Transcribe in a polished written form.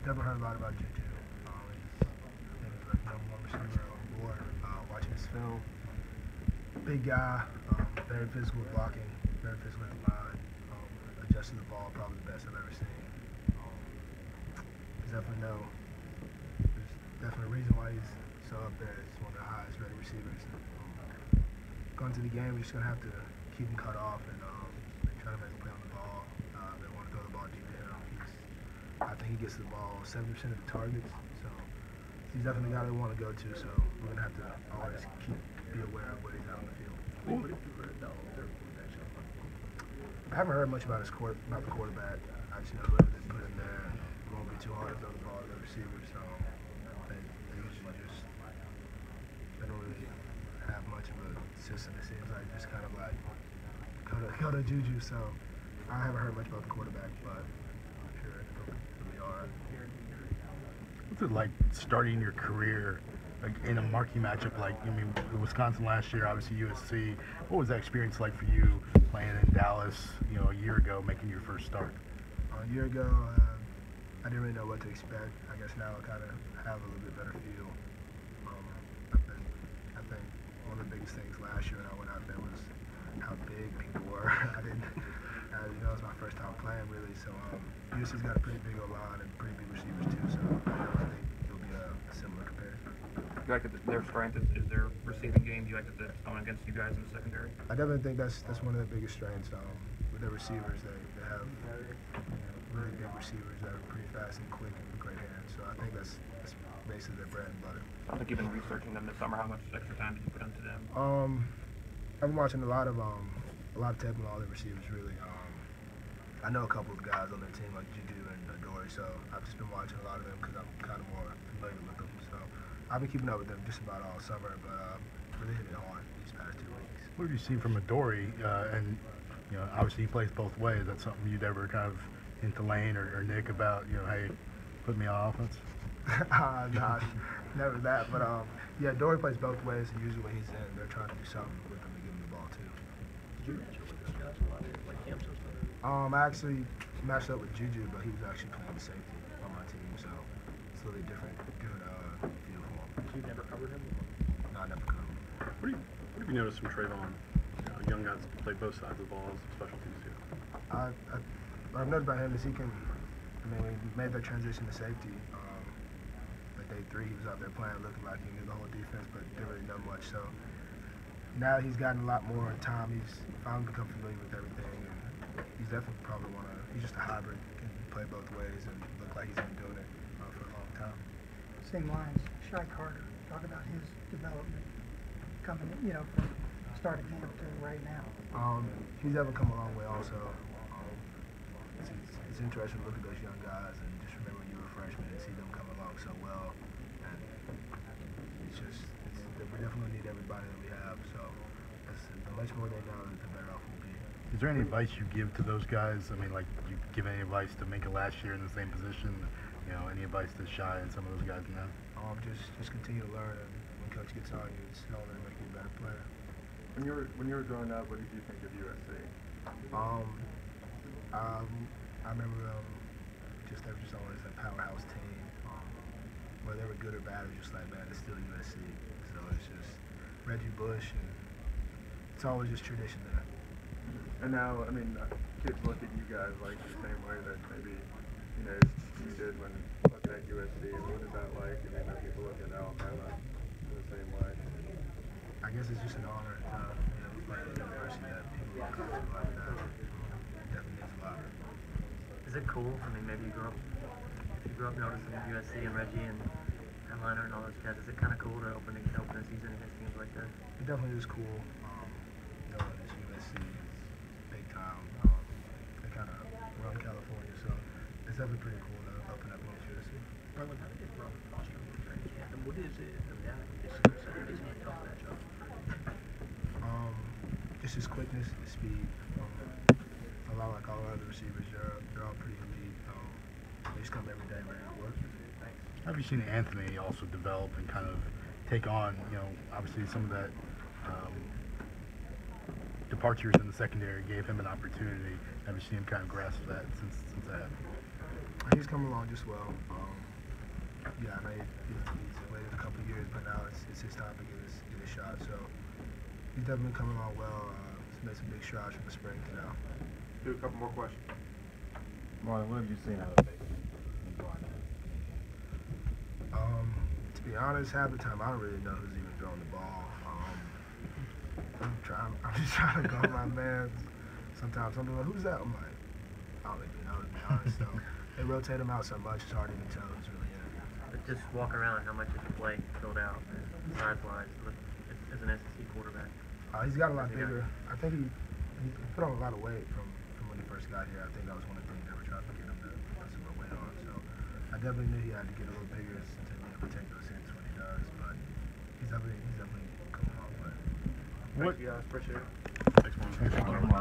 Definitely heard a lot about Juju. I think he's like number one receiver on the board. Watching his film, big guy, very physical with blocking, very physical at the line, adjusting the ball, probably the best I've ever seen. There's definitely a reason why he's so up there. He's one of the highest rated receivers. Going to the game, we're just gonna have to keep him cut off and try to make a play on the ball. They want to throw the ball deep to him. I think he gets the ball 70% of the targets, so he's definitely a guy they want to go to. So we're gonna have to always be aware of what he's out on the field. What have you heard about their matchup? I haven't heard much about the quarterback. I just know whoever they put in there, it won't be too hard to throw the ball to the receivers. So they usually they don't really have much of a system. It seems like just kind of like go to Juju. So I haven't heard much about the quarterback, but I'm sure it'll be all right. What's it like starting your career in a marquee matchup like, Wisconsin last year, obviously USC? What was that experience like for you playing in Dallas, a year ago, making your first start? A year ago, I didn't really know what to expect. I guess now I kind of have a little bit better feel. I think one of the biggest things last year when I went out there was how big people were. It was my first time playing really, so USC's got a pretty big O-line and pretty big receivers too, so I think it'll be a similar comparison. You like that their strength is their receiving game? Do you like that they're going against you guys in the secondary? I definitely think that's one of the biggest strengths. With their receivers, they have really big receivers that are pretty fast and quick and with great hands. So I think that's basically their bread and butter. I think you've been researching them this summer. How much extra time did you put into them? I've been watching a lot of tape on all the receivers really. I know a couple of guys on their team like Juju and Dory, so I've just been watching a lot of them because I'm kind of more familiar with them. So I've been keeping up with them just about all summer, but really hit it hard these past 2 weeks. What have you seen from Adoree? And obviously he plays both ways. That's something you'd ever kind of hint to Lane or Nick about, hey, put me on offense? Nah, never that. But yeah, Dory plays both ways, and usually when he's in, they're trying to do something with him to give him the ball too. Did you match up with this guy a lot, like camps and stuff? I actually matched up with Juju, but he was actually playing the safety on my team, so it's a little different feel for him. So you never covered him? No, I never covered him. What have you noticed from Trayvon? Young guys play both sides of the ball as special teams too. What I've noticed about him is when he made that transition to safety, like day 3, he was out there playing, looking like he knew the whole defense, but didn't really know much. So now he's gotten a lot more time. He's finally become familiar with everything, and he's definitely he's just a hybrid. Can play both ways and look like he's been doing it for a long time. Same lines, Shy Carter, talk about his development coming, from start of camp to right now. He's definitely come a long way also. It's interesting to look at those young guys and just remember when you were a freshman and see them come along so well. And we definitely need everybody that we have. So the much more they know, the better off we'll be. Is there any advice you give to those guys? Like, you give any advice to Minka last year in the same position? Any advice to Shy and some of those guys now? Just continue to learn, and when coach gets on you, it's only to make you a better player. When you were growing up, what did you think of USC? I remember they were just always a powerhouse team. Whether they were good or bad, it was just like, man, it's still USC. So it's just Reggie Bush, and it's always just tradition there. And now, kids look at you guys like the same way that maybe you did when looking at USC. What is that like? Are people look at Alabama the same way? I guess it's just an honor to play at a university that people look up to like that. It definitely means a lot. Is it cool? Maybe you grew up noticing USC and Reggie and Liner and all those guys. Is it kind of cool to open a season against teams like that? It definitely is cool. Knowing it's USC, it's big time. They kind of run California, so it's definitely pretty cool to open up against USC. Marlon, how did you get Robert Foster in the training camp? And what is it? It's a tough matchup. Just his quickness, his speed. A lot like all other receivers, they're all pretty elite. They just come every day ready to work. Have you seen Anthony also develop and kind of take on, obviously some of that departures in the secondary gave him an opportunity. Have you seen him kind of grasp that since that happened? He's coming along just well. Yeah, I know he's waited a couple of years, but now it's his time to get his shot. So he's definitely coming along well. He's made some big strides from the spring to now. Do a couple more questions. Marlon, what have you seen out of Baker? To be honest, half the time I don't really know who's even throwing the ball. I'm just trying to go my man. Sometimes I'm like, who's that? I'm like, I don't even know, to be honest. So they rotate him out so much, it's hard to even tell who's really in it. But just walk around, how much is the play filled out, size-wise, as an SEC quarterback? He's got a lot bigger. I think he put on a lot of weight from when he first got here. I think that was one of the things they were trying to get him to put some more weight on. So I definitely knew he had to get a little bigger to be able to take those hits when he does. But he's definitely coming along. Thank you guys, appreciate it.